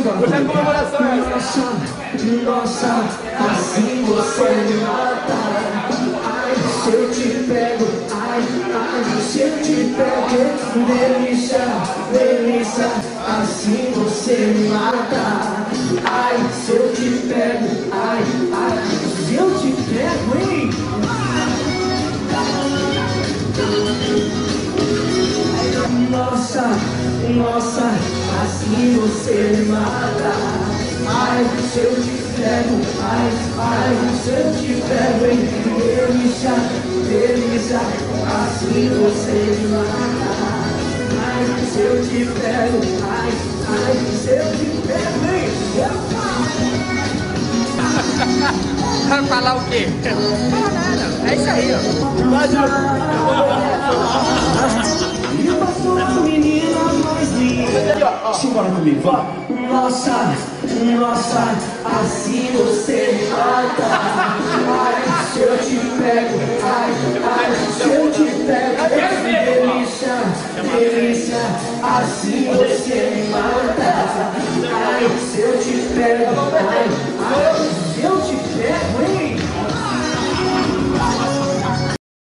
Hoje é comemoração, nossa, assim você me mata. Ai, se eu te pego, ai, se eu te pego, delícia, delícia, assim você me mata. Ai, se eu te pego, ai, se eu te pego, hein? Nossa, assim você me mata. Ai, se eu te pego, ai, se eu te pego, hein? Delícia, delícia, assim você me mata. Ai, se eu te pego, ai, se eu te pego, hein? Vai falar o quê? Não fala nada. É isso aí, E eu sou a menina mais linda. Simbora comigo, vá. Nossa, assim você me mata. Ai, se eu te pego, ai, se eu te pego, delícia, delícia, assim você me mata. Ai, se eu te pego, ai,